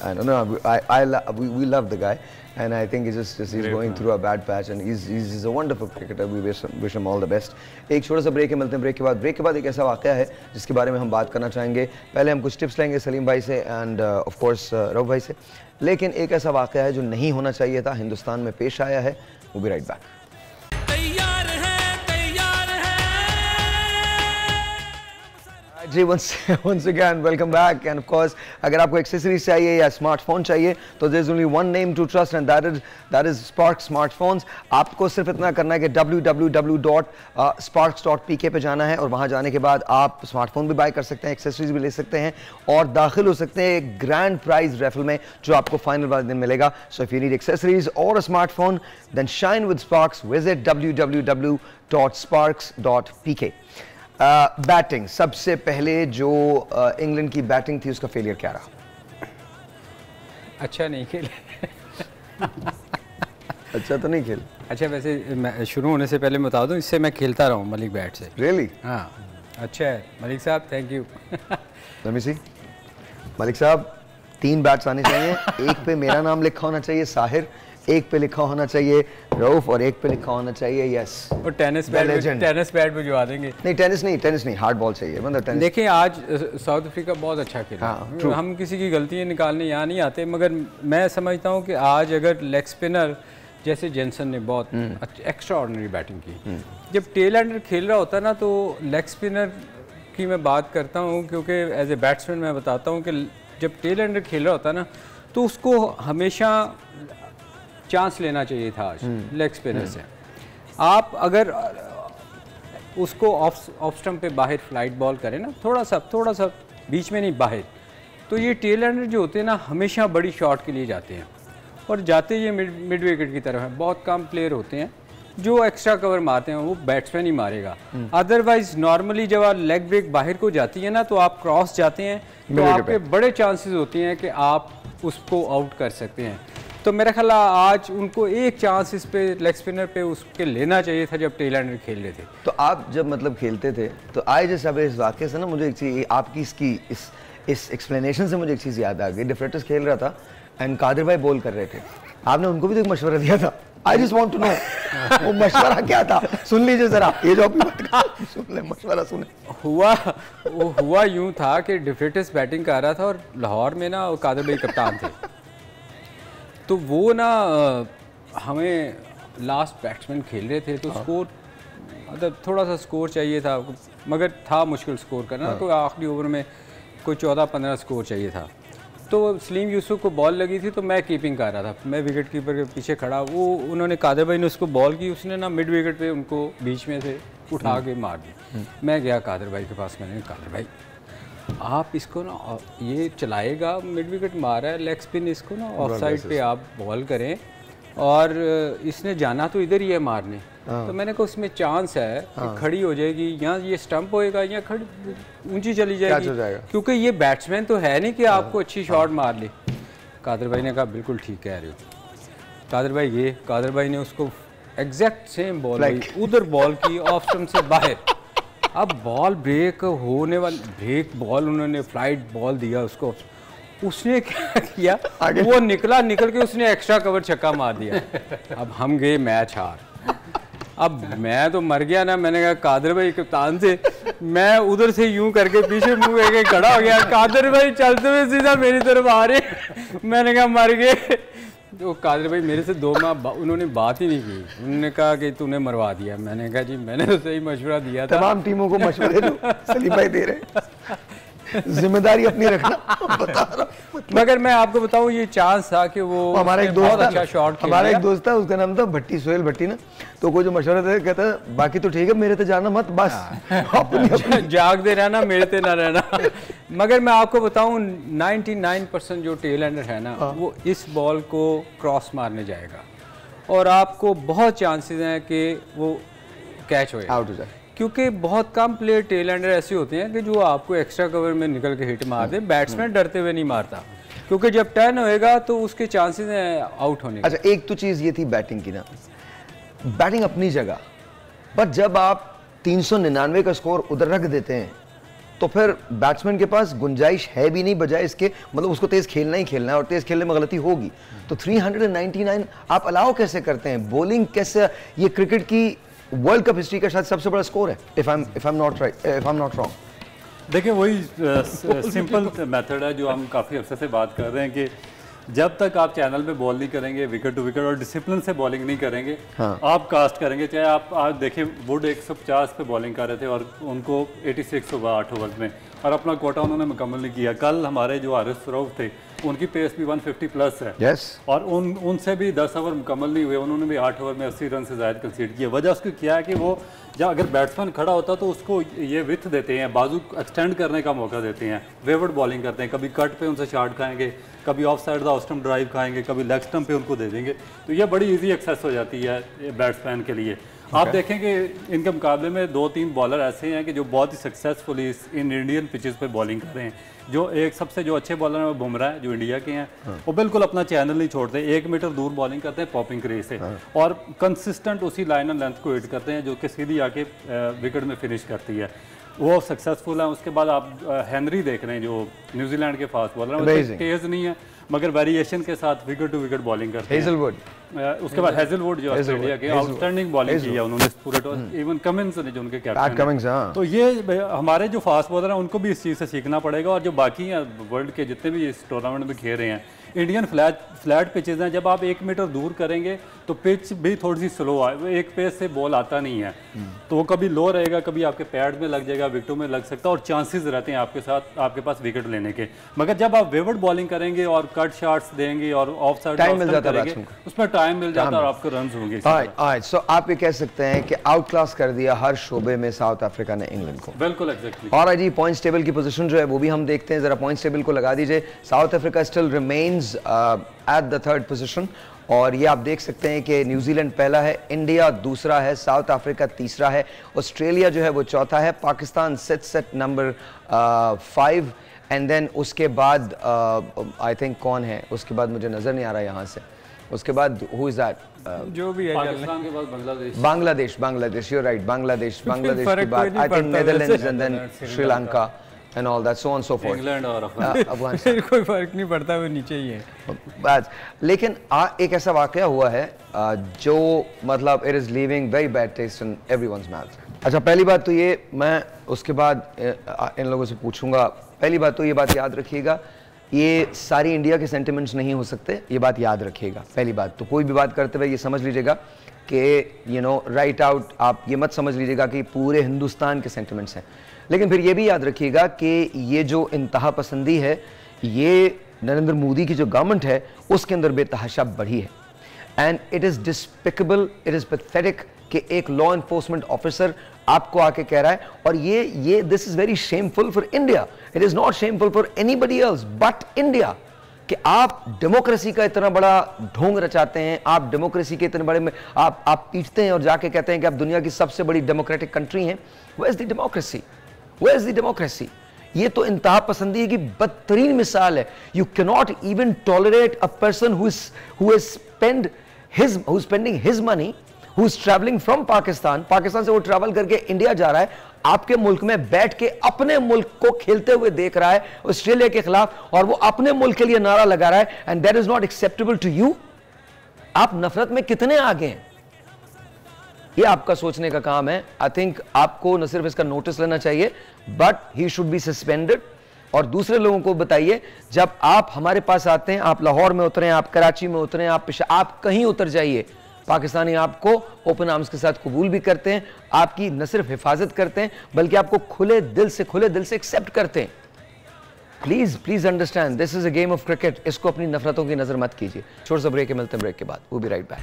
I don't know. We love the guy, and I think he's going through a bad patch, and he's a wonderful cricketer. We wish him all the best. एक छोटा सा ब्रेक है, मिलते हैं break के बाद एक ऐसा वाक़या है जिसके बारे में हम बात करना चाहेंगे. पहले हम कुछ टिप्स लेंगे सलीम भाई से एंड ऑफ कोर्स रऊफ भाई से, लेकिन एक ऐसा वाक़या है जो नहीं होना चाहिए था, हिंदुस्तान में पेश आया है. We'll be right back. Ji once again welcome back, and of course अगर आपको एक्सेसरीज चाहिए या स्मार्टफोन चाहिए तो there is only one name to trust, and that is Sparks Smartphones. आपको सिर्फ इतना करना है कि www.sparks.pk पे जाना है, और वहाँ जाने के बाद आप स्मार्टफोन भी बाय कर सकते हैं, एक्सेसरीज भी ले सकते हैं और दाखिल हो सकते हैं एक ग्रैंड प्राइज रेफल में जो आपको फाइनल वाले दिन मिलेगा. So if you need accessories और a smartphone then shine with Sparks. Visit www.sparks.pk. Batting, सबसे पहले जो इंग्लैंड की बैटिंग थी उसका फेलियर क्या रहा? अच्छा नहीं खेले. अच्छा तो नहीं खेले. अच्छा, वैसे शुरू होने से पहले मैं बता दूं, इससे मैं खेलता रहा हूँ मलिक बैट से. रियली? हाँ, अच्छा है मलिक साहब, थैंक यू. रमी मलिक साहब, 3 बैट्स आने चाहिए. एक पे मेरा नाम लिखा होना चाहिए साहिर, एक पे लिखा होना चाहिए रऊफ, और एक पे लिखा होना चाहिए यस. और टेनिस बैट भिजवा देंगे. नहीं टेनिस नहीं, हार्ड बॉल चाहिए. मतलब टेनिस. देखिए आज साउथ अफ्रीका बहुत अच्छा खेला. हाँ, हम किसी की गलतियां निकालने यहाँ नहीं आते, मगर मैं समझता हूँ कि आज अगर लेग स्पिनर जैसे जेंसन ने बहुत एक्स्ट्रा ऑर्डिनरी बैटिंग की. जब टेल एंडर खेल रहा होता है ना, तो लेग स्पिनर की मैं बात करता हूँ, क्योंकि एज ए बैट्समैन मैं बताता हूँ कि जब टेल एंडर खेल रहा होता है ना, तो उसको हमेशा चांस लेना चाहिए था आज लेग स्पिनर से. आप अगर उसको ऑफ स्टंप पे बाहर फ्लाइट बॉल करें ना, थोड़ा सा बीच में नहीं बाहर, तो ये टेल एंडर जो होते हैं ना हमेशा बड़ी शॉट के लिए जाते हैं, और जाते ये मिड विकेट की तरफ है. बहुत कम प्लेयर होते हैं जो एक्स्ट्रा कवर मारते हैं, वो बैट्समैन ही मारेगा. अदरवाइज नॉर्मली जब आप लेग ब्रेक बाहर को जाती है ना, तो आप क्रॉस जाते हैं, तो आपके बड़े चांसेस होते हैं कि आप उसको आउट कर सकते हैं. तो मेरा ख्याल आज उनको एक चांस इस पे लेग स्पिनर पे उसके लेना चाहिए था जब टेल एंडर खेल रहे थे. तो आप जब मतलब खेलते थे तो आए जैसे अब इस वाक़े से ना, मुझे एक चीज़ आपकी इस एक्सप्लेनेशन से मुझे एक चीज़ याद आ गई. डिफरेटस खेल रहा था एंड कादिर भाई बॉल कर रहे थे, आपने उनको भी तो एक मशवरा दिया था. I just want to know वो मशवरा क्या था. सुन लीजिए जरा, ये जो आपकी बात सुन ले, मशवरा सुने. हुआ यूं था कि डिफरेटस बैटिंग कर रहा था और लाहौर में ना कादिर भाई कप्तान थे, तो वो ना हमें लास्ट बैट्समैन खेल रहे थे, तो स्कोर मतलब थोड़ा सा स्कोर चाहिए था, मगर था मुश्किल स्कोर करना. तो आखिरी ओवर में कोई 14-15 स्कोर चाहिए था. तो सलीम यूसुफ को बॉल लगी थी, तो मैं कीपिंग कर रहा था, मैं विकेट कीपर के पीछे खड़ा. वो उन्होंने कादिर भाई ने उसको बॉल की, उसने ना मिड विकेट पे उनको बीच में से उठा के मार दी. मैं गया कादिर भाई के पास, मैंने कादिर भाई आप इसको ना ये चलाएगा, मिड विकेट मारा है, लेग स्पिन, इसको ना ऑफ साइड पे आप बॉल करें, और इसने जाना तो इधर ही है मारने. तो मैंने कहा उसमें चांस है कि खड़ी हो जाएगी, यहाँ ये स्टंप होएगा या खड़ी ऊंची चली जाएगी, क्योंकि ये बैट्समैन तो है नहीं कि आपको अच्छी शॉट मार ले. कादिर भाई ने कहा बिल्कुल ठीक कह रहे हो. कादिर भाई ने उसको एग्जैक्ट सेम बॉल उधर बॉल की ऑफ स्टंप से बाहर. अब बॉल ब्रेक होने वाली, ब्रेक बॉल उन्होंने फ्लाइट बॉल दिया उसको. उसने क्या किया, वो निकल के उसने एक्स्ट्रा कवर छक्का मार दिया. अब हम गए मैच हार. अब मैं तो मर गया ना. मैंने कहा कादिर भाई कप्तान से, मैं उधर से यूं करके पीछे मुंह करके खड़ा हो गया. कादिर भाई चलते हुए सीधा मेरी तरफ आ रहे. मैंने कहा मर गए. तो कादिर भाई मेरे से 2 माह उन्होंने बात ही नहीं की. उन्होंने कहा कि तूने मरवा दिया. मैंने कहा जी मैंने तो सही मशवरा दिया था. तमाम टीमों को मशवरे जो सलीम भाई दे रहे, जिम्मेदारी अपनी रखना. बता रहा हूं, मगर मैं आपको बताऊं ये चांस था कि वो हमारा एक दोस्त अच्छा शॉट, हमारा एक दोस्त था, उसका नाम था भट्टी, सोहेल भट्टी ना. तो कोई जो मशवरा था, कहता बाकी तो ठीक है, मेरे तो जाना मत, बस जागते रहना, मेरे ते ना रहना. मगर मैं आपको बताऊं 99% जो टेल एंडर है ना, वो इस बॉल को क्रॉस मारने जाएगा, और आपको बहुत चांसेस हैं कि वो कैच हो जाए, क्योंकि बहुत कम प्लेयर टेल एंडर ऐसे होते हैं कि जो आपको एक्स्ट्रा कवर में निकल के हिट मार दे. बैट्समैन डरते हुए नहीं मारता, क्योंकि जब टर्न होएगा तो उसके चांसेस हैं आउट होने के. अच्छा, एक तो चीज़ ये थी बैटिंग की ना, बैटिंग अपनी जगह, पर जब आप 399 का स्कोर उधर रख देते हैं तो फिर बैट्समैन के पास गुंजाइश है भी नहीं, बजाय इसके मतलब उसको तेज खेलना ही खेलना है और तेज खेलने में गलती होगी। तो 399 आप अलाउ कैसे करते हैं? बॉलिंग कैसे? ये क्रिकेट की वर्ल्ड कप हिस्ट्री का शायद सबसे बड़ा स्कोर है, if I am not wrong. देखिए वही सिंपल मेथड है जो हम काफ़ी अरसे से बात कर रहे हैं कि जब तक आप चैनल पे बॉल नहीं करेंगे, विकेट टू विकेट और डिसिप्लिन से बॉलिंग नहीं करेंगे, आप कास्ट करेंगे। चाहे आप देखिए वुड 150 पे बॉलिंग कर रहे थे और उनको 86 होगा 8 ओवर में, और अपना कोटा उन्होंने मुकम्मल नहीं किया। कल हमारे जो हारिस रऊफ थे उनकी पेस भी 150 प्लस है। yes. और उनसे भी 10 ओवर मुकम्मल नहीं हुए, उन्होंने भी 8 ओवर में 80 रन से ज़्यादा कंसीड किए। वजह उसकी क्या है कि वो जब अगर बैट्समैन खड़ा होता तो उसको ये विथ देते हैं, बाजू एक्सटेंड करने का मौका देते हैं, वेवर्ड बॉलिंग करते हैं। कभी कट पे उनसे शॉट खाएंगे, कभी of side the off stump drive खाएंगे, कभी लेग स्टंप पे उनको दे देंगे। तो ये बड़ी इजी एक्सेस हो जाती है बैट्समैन के लिए। आप देखें कि इनके मुकाबले में 2-3 बॉलर ऐसे हैं कि जो बहुत ही सक्सेसफुली इन इंडियन पिचेस पे बॉलिंग कर रहे हैं। जो एक सबसे जो अच्छे बॉलर हैं वो बुमराह है, जो इंडिया के हैं। वो बिल्कुल अपना चैनल नहीं छोड़ते, 1 मीटर दूर बॉलिंग करते हैं पॉपिंग क्रेज से, और कंसिस्टेंट उसी लाइन एंड लेंथ को हिट करते हैं जो कि सीधी आके विकेट में फिनिश करती है। वो सक्सेसफुल है। उसके बाद आप हेनरी देख रहे हैं जो न्यूजीलैंड के फास्ट बॉलर हैं, तेज नहीं है मगर वेरिएशन के साथ विकेट टू विकेट बॉलिंग करते हैं। हेजलवुड, उसके बाद हेजलवुड जो ऑस्ट्रेलिया के आउटस्टैंडिंग बॉलिंग की है उन्होंने पूरे इवन कमिंस ने जो उनके कैप्टन हैं। तो ये हमारे जो फास्ट बॉलर हैं उनको भी इस चीज़ से सीखना पड़ेगा। और जो बाकी हैं वर्ल्ड के जितने भी इस टूर्नामेंट में खेल रहे हैं, इंडियन फ्लैट पिचेज हैं, जब आप 1 मीटर दूर करेंगे तो पिच भी थोड़ी सी स्लो है, एक पेस से बॉल आता नहीं है, तो वो कभी लो रहेगा, कभी आपके पैड में लग जाएगा, विकेटों में लग सकता है, और चांसेस रहते हैं आपके पास विकेट लेने के। मगर जब आप वेवर्ड बॉलिंग करेंगे और कट शॉट्स देंगे और ऑफ साइड टाइम मिल जाता है, उसमें टाइम मिल जाता है और आपको रन होंगे। सो आप ये कह सकते हैं कि आउट क्लास कर दिया हर शोबे में साउथ अफ्रीका ने इंग्लैंड को। बिल्कुल एग्जैक्टली। और जी पॉइंट्स टेबल की पोजीशन जो है वो भी हम देखते हैं, जरा पॉइंट्स टेबल को लगा दीजिए। South Africa still remains at the 3rd position, और ये आप देख सकते हैं कि न्यूजीलैंड पहला है, इंडिया दूसरा है, साउथ अफ्रीका तीसरा है, ऑस्ट्रेलिया जो है वो चौथा है, Pakistan sits at number 5, and then उसके बाद आई थिंक कौन है उसके बाद, मुझे नजर नहीं आ रहा यहाँ से। उसके बाद हु इज दैट, जो भी है, पाकिस्तान के बाद Bangladesh, you are right, Bangladesh के बाद I think Netherlands and then Sri Lanka and all that, so on so forth. England और अफगानिस्तान कोई फर्क नहीं पड़ता, वो नीचे ही है बस। लेकिन एक ऐसा वाकया हुआ है जो मतलब it is leaving very bad taste in everyone's mouth. अच्छा, पहली बात तो ये, मैं उसके बाद इन लोगों से पूछूंगा। पहली बात तो ये बात याद रखिएगा, ये सारी इंडिया के सेंटिमेंट्स नहीं हो सकते, ये बात याद रखिएगा। पहली बात तो कोई भी बात करते हुए ये समझ लीजिएगा कि राइट आउट, आप ये मत समझ लीजिएगा कि पूरे हिंदुस्तान के सेंटिमेंट्स हैं। लेकिन फिर ये भी याद रखिएगा कि ये जो इंतहा पसंदी है, ये नरेंद्र मोदी की जो गवर्नमेंट है उसके अंदर बेतहाशा बढ़ी है, and it is despicable, it is pathetic कि एक लॉ इन्फोर्समेंट ऑफिसर आपको आके कह रहा है, और ये this is very shameful for India, it is not shameful for anybody else but India, कि आप डेमोक्रेसी का इतना बड़ा ढोंग रचाते हैं, आप डेमोक्रेसी के इतने बड़े में आप पीटते हैं और जाके कहते हैं कि आप दुनिया की सबसे बड़ी डेमोक्रेटिक कंट्री हैं। Where is the democracy, where is the democracy? ये तो इंतहा पसंदी की बदतरीन मिसाल है। You can not even tolerate a person who is spending his money, who is travelling from Pakistan से वो ट्रैवल करके इंडिया जा रहा है, आपके मुल्क में बैठ के अपने मुल्क को खेलते हुए देख रहा है ऑस्ट्रेलिया के खिलाफ, और वो अपने मुल्क के लिए नारा लगा रहा है, and that is not acceptable to you. आप नफरत में कितने आगे हैं, ये आपका सोचने का काम है। आई थिंक आपको न सिर्फ इसका नोटिस लेना चाहिए, but he should be suspended. और दूसरे लोगों को बताइए, जब आप हमारे पास आते हैं, आप लाहौर में उतरे, आप कराची में उतरे, आप कहीं उतर जाइए, पाकिस्तानी आपको ओपन आर्म्स के साथ कबूल भी करते हैं, आपकी न सिर्फ हिफाजत करते हैं बल्कि आपको खुले दिल से एक्सेप्ट करते हैं। Please understand, this is a game of cricket. इसको अपनी नफरतों की नजर मत कीजिए। छोटा सा ब्रेक, मिलते हैं ब्रेक के बाद, वो भी राइट बैक।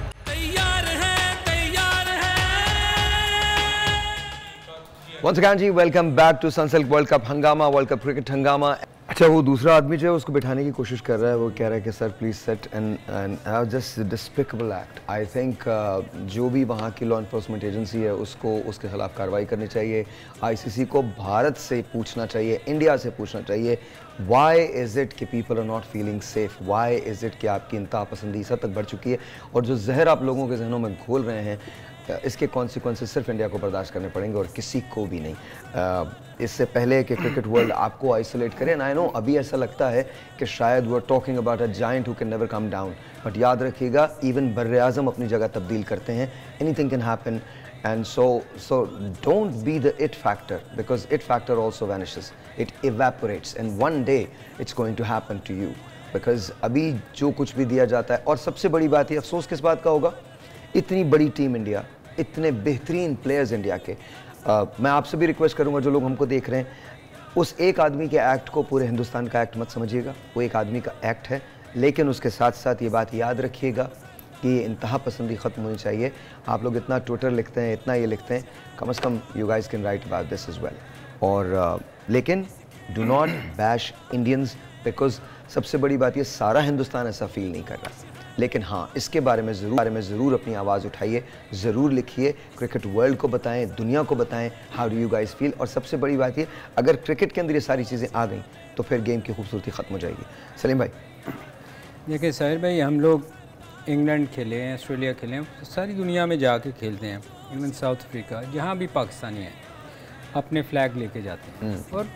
Once again जी, welcome back to Sunsilk world cup Hungama, world cup cricket Hungama. अच्छा, वो दूसरा आदमी जो है उसको बिठाने की कोशिश कर रहा है, वो कह रहा है कि sir please set and just despicable act. I think जो भी वहाँ की लॉ इन्फोर्समेंट एजेंसी है उसको उसके खिलाफ कार्रवाई करनी चाहिए। आईसीसी को भारत से पूछना चाहिए, इंडिया से पूछना चाहिए, वाई इज़ इट कि people are not feeling safe, why is it कि आपकी इंतहा पसंदी इस हद तक बढ़ चुकी है, और जो जहर आप लोगों के जहनों में घोल रहे हैं इसके कॉन्सिक्वेंसेस सिर्फ इंडिया को बर्दाश्त करने पड़ेंगे और किसी को भी नहीं। इससे पहले कि क्रिकेट वर्ल्ड आपको आइसोलेट करे, एंड आई नो अभी ऐसा लगता है कि शायद we are talking about a giant who can never come down, but याद रखिएगा इवन बर्रे आज़म अपनी जगह तब्दील करते हैं, anything can happen, and so don't be the it factor, because it factor also vanishes, it evaporates, and one day it's going to happen to you, because अभी जो कुछ भी दिया जाता है, और सबसे बड़ी बात ये अफसोस किस बात का होगा, इतनी बड़ी टीम इंडिया, इतने बेहतरीन प्लेयर्स इंडिया के, मैं आपसे भी रिक्वेस्ट करूंगा जो लोग हमको देख रहे हैं, उस एक आदमी के एक्ट को पूरे हिंदुस्तान का एक्ट मत समझिएगा, वो एक आदमी का एक्ट है, लेकिन उसके साथ साथ ये बात याद रखिएगा कि इंतहा पसंदी ख़त्म होनी चाहिए। आप लोग इतना ट्विटर लिखते हैं, इतना ये लिखते हैं, कम से कम you guys can write about this is well, और लेकिन do not bash Indians, because सबसे बड़ी बात ये सारा हिंदुस्तान ऐसा फील नहीं कर रहा, लेकिन हाँ इसके बारे में ज़रूर अपनी आवाज़ उठाइए, ज़रूर लिखिए, क्रिकेट वर्ल्ड को बताएं, दुनिया को बताएं how do you guys feel, और सबसे बड़ी बात ये अगर क्रिकेट के अंदर ये सारी चीज़ें आ गई तो फिर गेम की खूबसूरती ख़त्म हो जाएगी। सलीम भाई देखिए साहिर भाई, हम लोग इंग्लैंड खेले हैं, ऑस्ट्रेलिया खेले हैं, सारी दुनिया में जाके खेलते हैं, इंग्लैंड, साउथ अफ्रीका, जहाँ भी पाकिस्तानी हैं अपने फ्लैग लेके जाते हैं और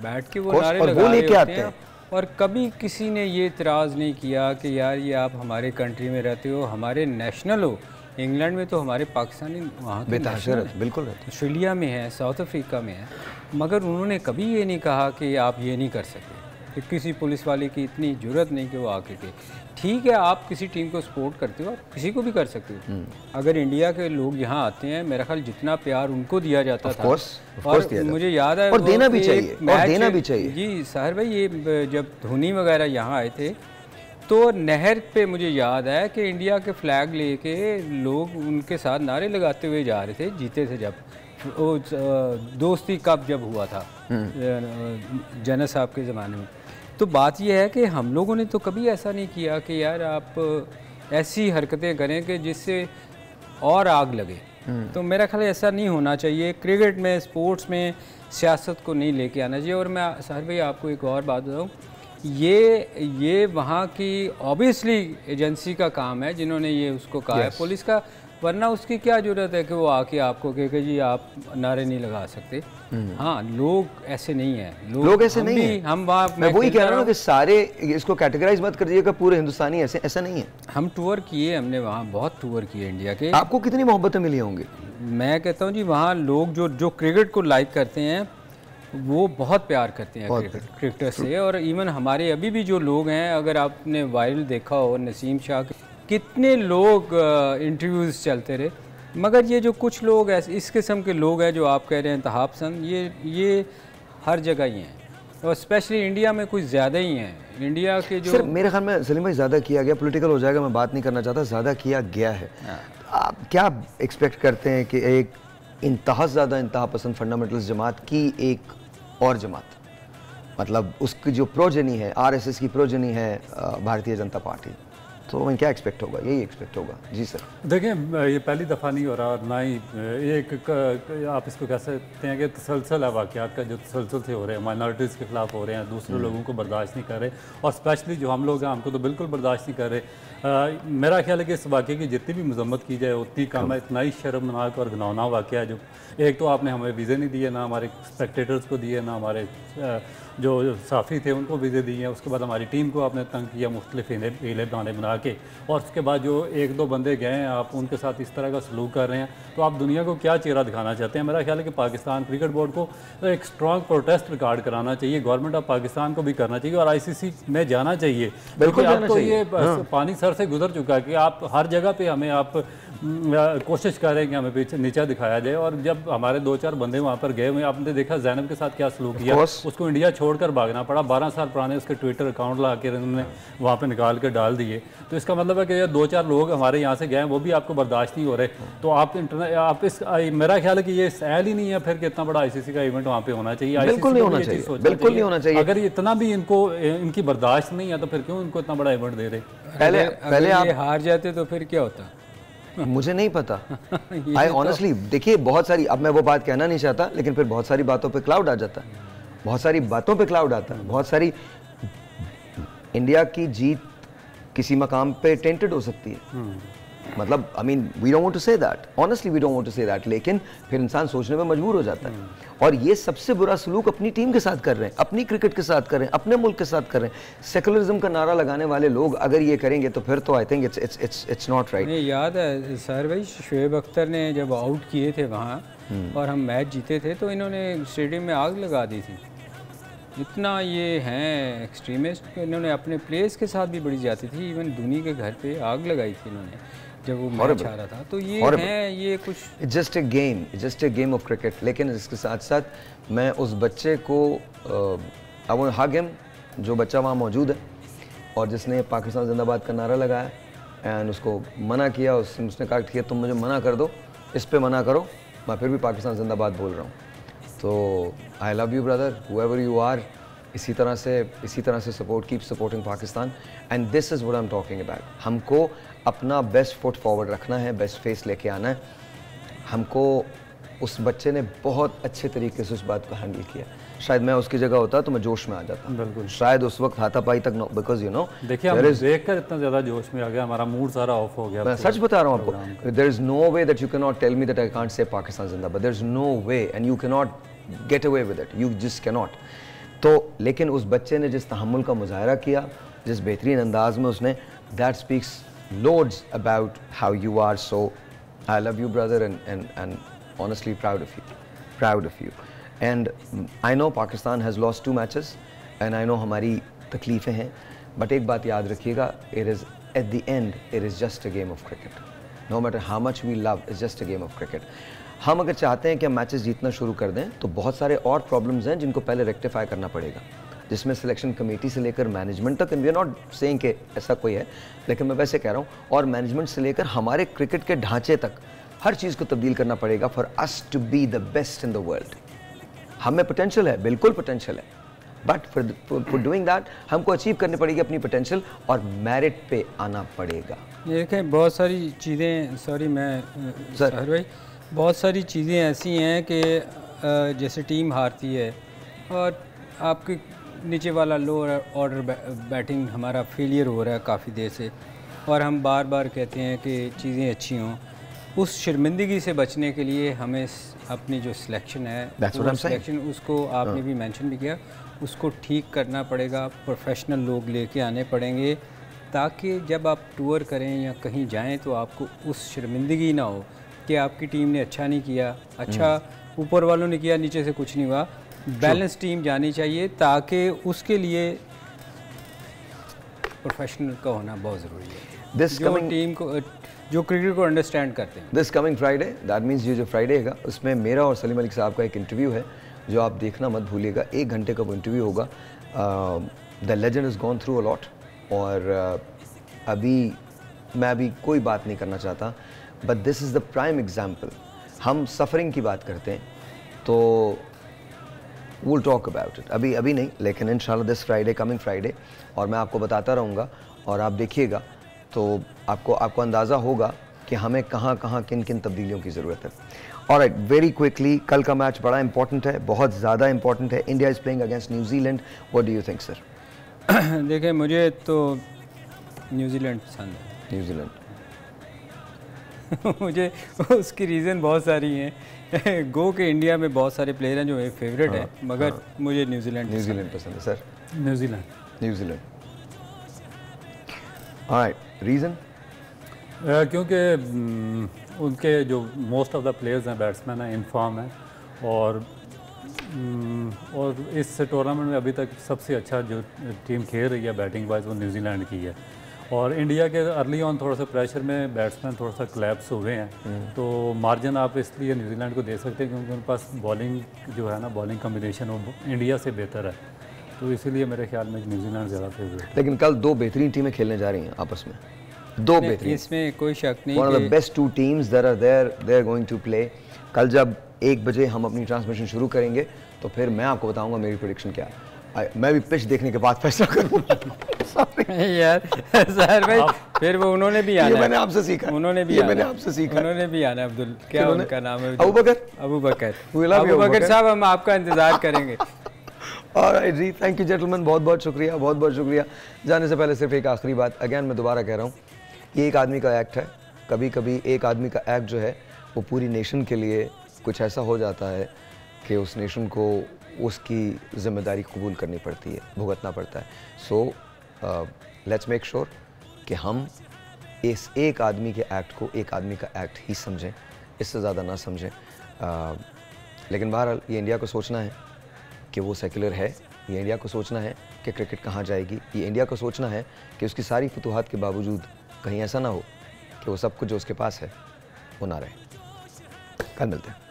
बैठ के वो नारे लगा रहे होते हैं, और कभी किसी ने ये इतराज़ नहीं किया कि यार ये आप हमारे कंट्री में रहते हो, हमारे नेशनल हो। इंग्लैंड में तो हमारे पाकिस्तानी वहाँ के नेशनल बिल्कुल, ऑस्ट्रेलिया में है, साउथ अफ्रीका में है, मगर उन्होंने कभी ये नहीं कहा कि आप ये नहीं कर सकते। किसी पुलिस वाले की इतनी जुर्रत नहीं कि वो आके के, ठीक है आप किसी टीम को सपोर्ट करते हो, आप किसी को भी कर सकते हो। अगर इंडिया के लोग यहाँ आते हैं, मेरा ख्याल जितना प्यार उनको दिया जाता था, और मुझे याद है और देना भी चाहिए, और देना भी चाहिए। जी साहिर भाई, ये जब धोनी वगैरह यहाँ आए थे तो नहर पे मुझे याद है कि इंडिया के फ्लैग लेके लोग उनके साथ नारे लगाते हुए जा रहे थे, जीते थे जब वो दोस्ती कप जब हुआ था जना साहब के ज़माने में। तो बात यह है कि हम लोगों ने तो कभी ऐसा नहीं किया कि यार आप ऐसी हरकतें करें कि जिससे और आग लगे। तो मेरा ख्याल ऐसा नहीं होना चाहिए। क्रिकेट में, स्पोर्ट्स में सियासत को नहीं लेके आना चाहिए। और मैं साहिर भाई आपको एक और बात बताऊँ, ये वहाँ की ऑब्वियसली एजेंसी का काम है जिन्होंने ये उसको कहा है, पुलिस का, वरना उसकी क्या ज़रूरत है कि वो आके आपको कहे कि जी आप नारे नहीं लगा सकते। हाँ, लोग ऐसे नहीं हैं, लोग ऐसे नहीं हैं। हम वहाँ, मैं वही कह रहा हूँ कि सारे इसको कैटेगराइज मत कर दीजिएगा पूरे हिंदुस्तानी ऐसा नहीं है। हम टूर किए, हमने वहाँ बहुत टूर किए इंडिया के। आपको कितनी मोहब्बतें मिली होंगी? मैं कहता हूँ जी, वहाँ लोग जो क्रिकेट को लाइक करते हैं वो बहुत प्यार करते हैं क्रिकेटर से। और इवन हमारे अभी भी जो लोग हैं, अगर आपने वायरल देखा हो नसीम शाह के, कितने लोग इंटरव्यूज़ चलते रहे, मगर ये जो कुछ लोग ऐसे इस किस्म के लोग हैं जो आप कह रहे हैं इंतहा पसंद, ये हर जगह ही हैं, और स्पेशली इंडिया में कुछ ज़्यादा ही हैं। इंडिया के जो, सर मेरे ख्याल में सलीम भाई ज़्यादा किया गया, पॉलिटिकल हो जाएगा, मैं बात नहीं करना चाहता, ज़्यादा किया गया है। आप क्या एक्सपेक्ट करते हैं कि एक इंतहा पसंद फंडामेंटलिस्ट जमात की एक और जमात, मतलब उसकी जो प्रोजनी है, आरएसएस की प्रोजनी है भारतीय जनता पार्टी, तो मैं क्या एक्सपेक्ट होगा? यही एक्सपेक्ट होगा। जी सर, देखिए ये पहली दफ़ा नहीं हो रहा, और ना ही आप इसको कह सकते हैं कि तसलसल है वाक़यात का, जो तसलसल से हो रहे हैं, माइनॉरिटीज़ के ख़िलाफ़ हो रहे हैं, दूसरे लोगों को बर्दाश्त नहीं कर रहे, और स्पेशली जो हम लोग हैं हमको तो बिल्कुल बर्दाश्त नहीं कर रहे। मेरा ख्याल है कि इस वाक़े की जितनी भी मजम्मत की जाए उतनी कम है। इतना ही शर्मनाक और घिनौना वाक़या है। जो एक तो आपने हमें वीज़े नहीं दिए, ना हमारे स्पेक्टेटर्स को दिए, ना हमारे जो साफ़ी थे उनको वीज़े दिए हैं, उसके बाद हमारी टीम को आपने तंग किया मुख्तलिफ हीले बहाने बना के, और उसके बाद जो एक दो बंदे गए हैं आप उनके साथ इस तरह का सलूक कर रहे हैं, तो आप दुनिया को क्या चेहरा दिखाना चाहते हैं? मेरा ख्याल है कि पाकिस्तान क्रिकेट बोर्ड को एक स्ट्रॉन्ग प्रोटेस्ट रिकॉर्ड कराना चाहिए, गवर्नमेंट ऑफ पाकिस्तान को भी करना चाहिए, और ICC में जाना चाहिए। बिल्कुल, अब तो ये पानी सर से गुजर चुका है कि आप हर जगह पर हमें आप कोशिश कर रहे हैं कि हमें पीछे नीचा दिखाया जाए। और जब हमारे 2-4 बंदे वहाँ पर गए हुए, आपने देखा ज़ैनब के साथ क्या सलूक किया, उसको इंडिया छोड़कर भागना पड़ा, 12 साल पुराने उसके ट्विटर अकाउंट ला के उन्होंने वहाँ पे निकाल के डाल दिए। तो इसका मतलब है कि 2-4 लोग हमारे यहाँ से गए, वो भी आपको बर्दाश्त नहीं हो रहे, तो आप इस मेरा ख्याल है कि ये सहल ही नहीं है फिर कि इतना बड़ा ICC का इवेंट वहाँ पे होना चाहिए। बिल्कुल नहीं होना चाहिए, बिल्कुल नहीं होना चाहिए। अगर इतना भी इनकी बर्दाश्त नहीं है तो फिर क्यों इनको इतना बड़ा इवेंट दे रहे? पहले आप हार जाते तो फिर क्या होता? मुझे नहीं पता। आई ऑनेस्टली, देखिए बहुत सारी, अब मैं वो बात कहना नहीं चाहता, लेकिन फिर बहुत सारी बातों पे क्लाउड आ जाता है, बहुत सारी बातों पे क्लाउड आता है, बहुत सारी इंडिया की जीत किसी मकाम पे टेंटेड हो सकती है। मतलब I mean we don't want to say that, honestly we don't want to say that, लेकिन फिर इंसान सोचने में मजबूर हो जाता है। और ये सबसे बुरा सलूक अपनी टीम के साथ कर रहे हैं, अपनी क्रिकेट के साथ कर रहे हैं, अपने मुल्क के साथ कर रहे हैं। सेकुलरिज्म का नारा लगाने वाले लोग अगर ये करेंगे तो फिर तो I think it's not right. याद है सर भाई, शोएब अख्तर ने जब आउट किए थे वहाँ और हम मैच जीते थे तो इन्होंने स्टेडियम में आग लगा दी थी। इतना ये हैं एक्सट्रीमिस्ट, इन्होंने अपने प्लेयर्स के साथ भी बड़ी जाती थी, इवन धोनी के घर पे आग लगाई थी इन्होंने जब वो मैच आ रहा था। तो ये हैं, ये कुछ just a game of cricket. लेकिन इसके साथ साथ मैं उस बच्चे को I want to hug him, जो बच्चा वहाँ मौजूद है और जिसने पाकिस्तान जिंदाबाद का नारा लगाया एंड उसको मना किया, उसने कहा कि तुम मुझे मना कर दो, इस पे मना करो, मैं फिर भी पाकिस्तान जिंदाबाद बोल रहा हूँ। तो I love you brother, whoever you are, इसी तरह से support, keep supporting Pakistan and this is what I am talking about. हमको अपना बेस्ट फुट फॉरवर्ड रखना है, बेस्ट फेस लेके आना है हमको। उस बच्चे ने बहुत अच्छे तरीके से उस बात को हैंडल किया। शायद मैं उसकी जगह होता तो मैं जोश में आ जाता, बिल्कुल शायद उस वक्त हाथापाई तक, बिकॉज यू नो देखिए हम देखकर इतना ज़्यादा जोश में आ गया, हमारा मूड सारा ऑफ हो गया। मैं सच बता रहा हूँ आपको, there is no way that you can not tell me that I can't say Pakistan जिंदाबाद, there is no way and you can not get away with it, you just can not. तो लेकिन उस बच्चे ने जिस तहम्मुल का मुजाहरा किया, जिस बेहतरीन अंदाज में उसने, that speaks loads about how you are. So I love you brother and honestly proud of you and I know Pakistan has lost 2 matches and I know हमारी तकलीफ़ें हैं, but एक बात याद रखिएगा, it is at the end it is just a game of cricket, no matter how much we love, it's just a game of cricket। हम अगर चाहते हैं कि हम मैचेस जीतना शुरू कर दें तो बहुत सारे और प्रॉब्लम्स हैं जिनको पहले रेक्टिफाई करना पड़ेगा, जिसमें सिलेक्शन कमेटी से लेकर मैनेजमेंट तक, and we are not saying कि ऐसा कोई है, लेकिन मैं वैसे कह रहा हूँ, और मैनेजमेंट से लेकर हमारे क्रिकेट के ढांचे तक हर चीज़ को तब्दील करना पड़ेगा for us to be the best in the world. हमें पोटेंशियल है, बिल्कुल पोटेंशियल है, बट फॉर डूइंग दैट हमको अचीव करनी पड़ेगी अपनी पोटेंशियल और मेरिट पे आना पड़ेगा। ये देखें बहुत सारी चीज़ें, सॉरी मैं सर भाई, बहुत सारी चीज़ें ऐसी हैं कि जैसे टीम हारती है और आपकी नीचे वाला लोअर ऑर्डर बैटिंग हमारा फेलियर हो रहा है काफ़ी देर से, और हम बार बार कहते हैं कि चीज़ें अच्छी हों। उस शर्मिंदगी से बचने के लिए हमें अपनी जो सिलेक्शन है, सिलेक्शन उसको आपने भी मेंशन भी किया, उसको ठीक करना पड़ेगा, प्रोफेशनल लोग लेके आने पड़ेंगे, ताकि जब आप टूर करें या कहीं जाएं तो आपको उस शर्मिंदगी ना हो कि आपकी टीम ने अच्छा नहीं किया, अच्छा ऊपर वालों ने किया, नीचे से कुछ नहीं हुआ। बैलेंस टीम जानी चाहिए, ताकि उसके लिए प्रोफेशनल का होना बहुत ज़रूरी है, जो टीम को, जो क्रिकेट को अंडरस्टैंड करते हैं। This coming Friday, that means ये जो फ्राइडे है उसमें मेरा और सलीम अली साहब का एक इंटरव्यू है जो आप देखना मत भूलिएगा। 1 घंटे का वो इंटरव्यू होगा। The legend is gone through a lot, और मैं अभी कोई बात नहीं करना चाहता, but this is the prime example. हम सफ़रिंग की बात करते हैं तो we'll talk about it, अभी नहीं, लेकिन इंशाल्लाह दिस फ्राइडे, कमिंग फ्राइडे, और मैं आपको बताता रहूँगा और आप देखिएगा तो आपको अंदाज़ा होगा कि हमें कहाँ किन तब्दीलियों की ज़रूरत है। ऑलराइट, वेरी क्विकली, कल का मैच बड़ा इंपॉर्टेंट है, बहुत ज़्यादा इंपॉर्टेंट है। India is playing against New Zealand, what do you think sir? देखिए मुझे तो न्यूजीलैंड पसंद है। न्यूजीलैंड मुझे उसकी रीज़न बहुत सारी हैं। गो के इंडिया में बहुत सारे प्लेयर हैं जो मेरे फेवरेट हैं, मगर मुझे न्यूजीलैंड पसंद है सर। New Zealand alright, reason? क्योंकि उनके जो मोस्ट ऑफ द प्लेयर्स हैं, बैट्समैन हैं, इन फॉर्म हैं, और इस टूर्नामेंट में अभी तक सबसे अच्छा जो टीम खेल रही है बैटिंग वाइज वो न्यूजीलैंड की है। और इंडिया के अर्ली ऑन थोड़ा सा प्रेशर में बैट्समैन थोड़ा सा क्लैप्स हुए हैं, तो मार्जिन आप इसलिए न्यूजीलैंड को दे सकते हैं क्योंकि उनके पास बॉलिंग जो है ना, बॉलिंग कम्बिनेशन वो इंडिया से बेहतर है, तो इसीलिए मेरे ख्याल में न्यूजीलैंड ज़्यादा फेवरेट है। लेकिन कल 2 बेहतरीन टीमें खेलने जा रही हैं आपस में, 2 बेहतरीन, इसमें कोई शक नहीं। One of the best 2 teams that are there going to play. कल जब 1 बजे हम अपनी ट्रांसमिशन शुरू करेंगे तो फिर मैं आपको बताऊंगा मेरी प्रेडिक्शन क्या है। मैं भी पिच देखने के बाद फैसला करूंगा। यार सर भाई, फिर वो उन्होंने भी आना, मैंने आपसे सीखा, उन्होंने भी मैंने आपसे सीखा, उन्होंने भी आना। अब्दुल, क्या उनका नाम है? अबू बकर साहब, हम आपका इंतजार करेंगे। ऑलराइट जी, थैंक यू जेंटलमैन, बहुत बहुत शुक्रिया, बहुत बहुत शुक्रिया। जाने से पहले सिर्फ एक आखिरी बात, अगेन मैं दोबारा कह रहा हूँ, ये एक आदमी का एक्ट है, कभी कभी एक आदमी का एक्ट जो है वो पूरी नेशन के लिए कुछ ऐसा हो जाता है कि उस नेशन को उसकी ज़िम्मेदारी कबूल करनी पड़ती है, भुगतना पड़ता है। सो लेट्स मेक श्योर कि हम इस एक आदमी के एक्ट को एक आदमी का एक्ट ही समझें, इससे ज़्यादा ना समझें। लेकिन बहरहाल ये इंडिया को सोचना है कि वो सेक्युलर है, ये इंडिया को सोचना है कि क्रिकेट कहाँ जाएगी, ये इंडिया को सोचना है कि उसकी सारी फतूहात के बावजूद कहीं ऐसा ना हो कि वो सब कुछ जो उसके पास है वो ना रहे। कल मिलते हैं।